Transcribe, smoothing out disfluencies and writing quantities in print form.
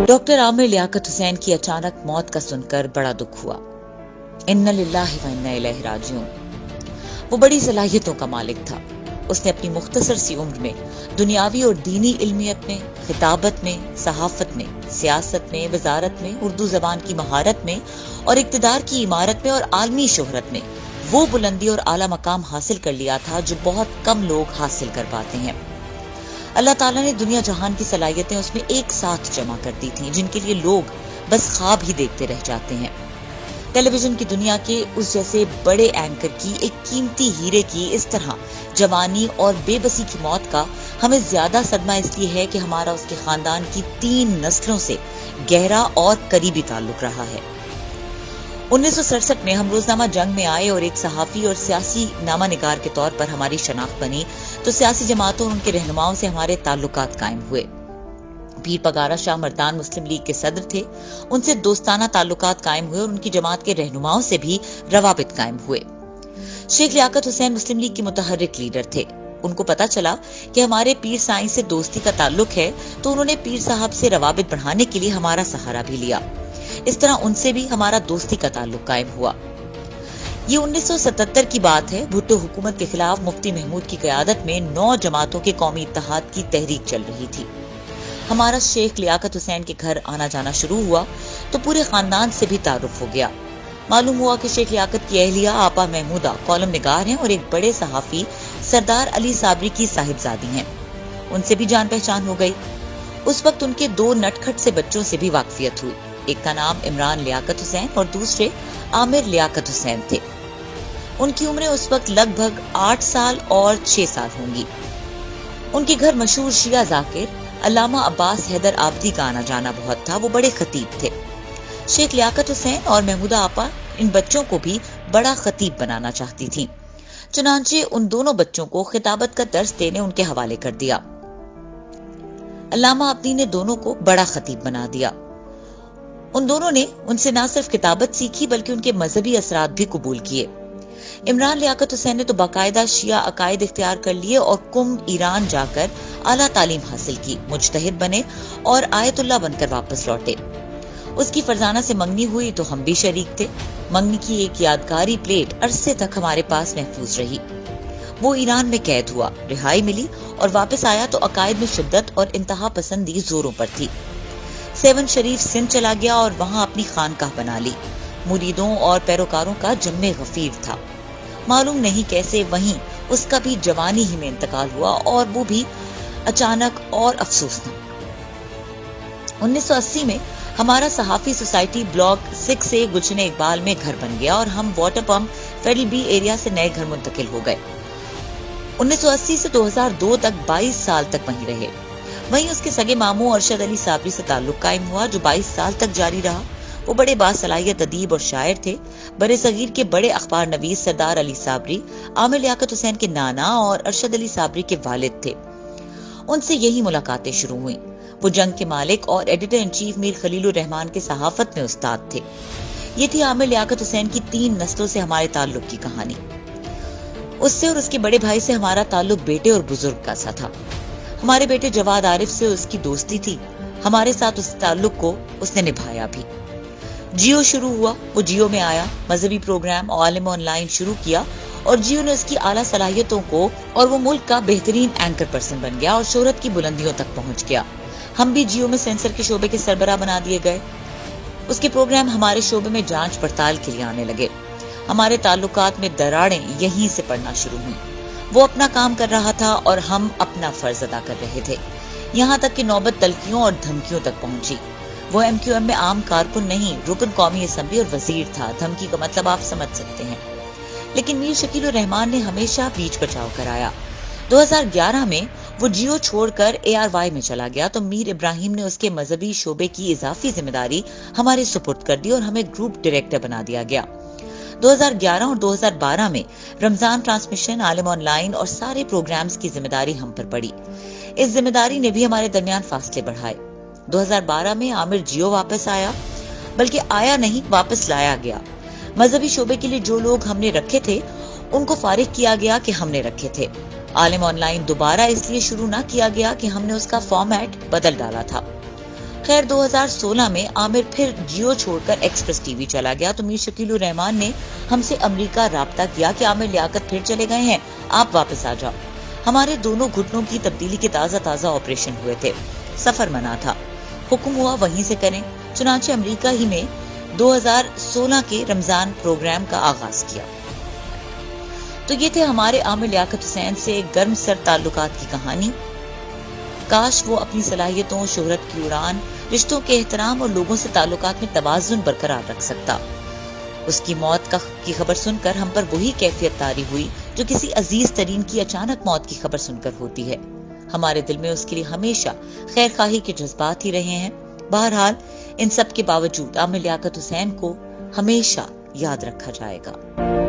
Doctor Aamir Liaquat Hussain की अचानक मौत का सुनकर बड़ा दुख हुआ। इन्ना लिल्लाहि व इन्ना इलैहि राजिऊन। वो बड़ी सलाहियतों का मालिक था। उसने अपनी मुख्तसर सी उम्र में दुनियावी और दीनी इल्मियत में, खिताबत में, सहाफत में, सियासत में, वजारत में, उर्दू जबान की महारत में और इक्तदार की इमारत में और आलमी शोहरत में वो बुलंदी और आला मकाम हासिल कर लिया था जो बहुत कम लोग हासिल कर पाते हैं। अल्लाह ताला ने दुनिया जहान की सलाहियतें उसमें एक साथ जमा कर दी थी, जिनके लिए लोग बस ख्वाब ही देखते रह जाते हैं। टेलीविजन की दुनिया के उस जैसे बड़े एंकर की, एक कीमती हीरे की इस तरह जवानी और बेबसी की मौत का हमें ज्यादा सदमा इसलिए है कि हमारा उसके खानदान की 3 नस्लों से गहरा और करीबी ताल्लुक रहा है। 1967 में हम रोजनामा जंग में आए और एक सहाफी और सियासी नामा निगार के तौर पर हमारी शनाख्त बनी तो सियासी जमातों और उनके रहनुमाओं से हमारे ताल्लुकात कायम हुए। पीर पगारा शाह मर्दान मुस्लिम लीग के सदर थे, उनसे दोस्ताना ताल्लुकात कायम हुए और उनकी जमात के रहनुमाओं से भी रवाबित कायम हुए। शेख लियाकत हुसैन मुस्लिम लीग के मुतहर्रिक लीडर थे। उनको पता चला कि हमारे पीर साईं से दोस्ती का ताल्लुक है तो उन्होंने पीर साहब से रवाबित बढ़ाने के लिए हमारा सहारा भी लिया। इस तरह उनसे भी हमारा दोस्ती का ताल्लुक कायम हुआ। ये 1977 की बात है। भुट्टो हुकूमत के खिलाफ मुफ्ती महमूद की क़यादत में 9 जमातों के कौमी इत्तेहाद की तहरीक चल रही थी। हमारा शेख लियाकत हुसैन के घर आना जाना शुरू हुआ तो पूरे खानदान से भी तारुफ हो गया। मालूम हुआ कि शेख लियाकत की अहलिया आपा महमूदा कॉलम निगार हैं और एक बड़े सहाफी सरदार अली साबरी की साहिबजादी हैं। उनसे भी जान पहचान हो गई। उस वक्त उनके 2 नटखट से बच्चों से भी वाकफियत हुई। एक का नाम इमरान लियाकत हुसैन और दूसरे आमिर लियाकत हुसैन थे। उनकी उम्रें उस वक्त लगभग 8 साल और 6 साल होंगी। उनके घर मशहूर शिया जाकिर अल्लामा अब्बास हैदर आबदी का आना जाना बहुत था। वो बड़े खतीब थे। शेख लियाकत हुसैन और महमूदा आपा इन बच्चों को भी बड़ा खतीब बनाना चाहती थीं। चुनांचे उन दोनों बच्चों को खिताबत का दर्स देने उनके हवाले कर दिया। अल्लामा आबदी ने दोनों को बड़ा खतीब बना दिया। उन दोनों ने उनसे न सिर्फ किताबत सीखी बल्कि उनके मजहबी असरात भी कबूल किए। इमरान लियाकत हुसैन ने तो बाकायदा शिया अकायद इख्तियार कर लिए और कुम ईरान जाकर आला तालीम हासिल की, मुज्तहिद बने और आयतुल्लाह बनकर वापस लौटे। उसकी फरजाना से मंगनी हुई तो हम भी शरीक थे। मंगनी की एक यादगारी प्लेट अरसे तक हमारे पास महफूज रही। वो ईरान में कैद हुआ, रिहाई मिली और वापस आया तो अकायद में शिद्दत और इंतहा पसंदी जोरों पर थी। 7 शरीफ सिंध चला गया और वहां अपनी खानकाह बना ली। मुरीदों और पैरोकारों का जम्मे गफीर था। मालूम नहीं कैसे वहीं उसका भी जवानी ही में इंतकाल हुआ और वो भी अचानक और अफसोसनाक। 1980 में हमारा सहाफी सोसाइटी ब्लॉक 6 से गुलशन इकबाल में घर बन गया और हम water pump federal B area से नए घर मुंतकिल हो गए। 1980 से 2002 तक 22 साल तक वहीं रहे। वहीं उसके सगे मामू अरशद अली साबरी से ताल्लुक कायम हुआ जो 22 साल तक जारी रहा। वो बड़े बासलाहियत अदीब और शायर थे। बड़े सगीर के बड़े अखबार नवीस सरदार अली साबरी आमिर लियाकत हुसैन के नाना और अरशद अली साबरी के वालिद थे। उनसे यही मुलाकातें शुरू हुई। वो जंग के मालिक और editor in chief Mir Khalilur Rahman के सहाफत में उस्ताद थे। ये थी आमिर लियाकत हुसैन की 3 नस्लों से हमारे ताल्लुक की कहानी। उससे और उसके बड़े भाई से हमारा ताल्लुक बेटे और बुजुर्ग का सा था। हमारे बेटे जवाद आरिफ से उसकी दोस्ती थी। हमारे साथ उस ताल्लुक को उसने निभाया भी। जियो शुरू हुआ, वो जियो में आया, मजहबी प्रोग्राम आलिम ऑनलाइन शुरू किया और जियो ने उसकी आला सलाहियतों को और वो मुल्क का बेहतरीन एंकर पर्सन बन गया और शोहरत की बुलंदियों तक पहुंच गया। हम भी जियो में सेंसर के शोबे के सरबराह बना दिए गए। उसके प्रोग्राम हमारे शोबे में जांच पड़ताल के लिए आने लगे। हमारे ताल्लुकात में दरारें यहीं से पड़ना शुरू हुई। वो अपना काम कर रहा था और हम अपना फर्ज अदा कर रहे थे। यहाँ तक कि नौबत तलकियों और धमकियों तक पहुंची। वो MQM में आम कारकुन नहीं, रुकन कौमी असम्बली और वजीर था। धमकी का मतलब आप समझ सकते हैं। लेकिन मीर शकील रहमान ने हमेशा बीच बचाव कराया। 2011 में वो जियो छोड़कर ARY में चला गया तो मीर इब्राहिम ने उसके मजहबी शोबे की इजाफी जिम्मेदारी हमारे सुपुर्द कर दी और हमें ग्रुप डायरेक्टर बना दिया गया। 2011 और 2012 में रमजान ट्रांसमिशन, आलिम ऑनलाइन और सारे प्रोग्राम्स की जिम्मेदारी हम पर पड़ी। इस जिम्मेदारी ने भी हमारे दरमियान फासले बढ़ाए। 2012 में आमिर जियो वापस आया, बल्कि आया नहीं, वापस लाया गया। मजहबी शोबे के लिए जो लोग हमने रखे थे उनको फारिग किया गया कि हमने रखे थे। आलिम ऑनलाइन दोबारा इसलिए शुरू ना किया गया कि हमने उसका फॉर्मेट बदल डाला था। खैर 2016 में आमिर फिर जियो छोड़कर एक्सप्रेस टीवी चला गया तो मीर शकील उर रहमान ने हमसे अमेरिका राब्ता किया कि आमिर लियाकत फिर चले गए हैं, आप वापस आ जाओ। हमारे दोनों घुटनों की तब्दीली के ताजा ऑपरेशन हुए थे, सफर मना था, हुक्म हुआ वहीं से करें। चुनांचे अमेरिका ही में 2016 के रमजान प्रोग्राम का आगाज किया। तो ये थे हमारे आमिर लियाकत हुसैन से गर्म सर ताल्लुकात की कहानी। काश वो अपनी सलाहियतों, शोहरत की उड़ान, रिश्तों के एहतराम और लोगों से ताल्लुकात में तवाज़ुन बरकरार रख सकता। उसकी मौत की खबर सुनकर हम पर वही कैफियत तारी हुई जो किसी अजीज तरीन की अचानक मौत की खबर सुनकर होती है। हमारे दिल में उसके लिए हमेशा खैर खाही के जज्बात ही रहे हैं। बहरहाल इन सब के बावजूद आमिर लियाकत हुसैन को हमेशा याद रखा जाएगा।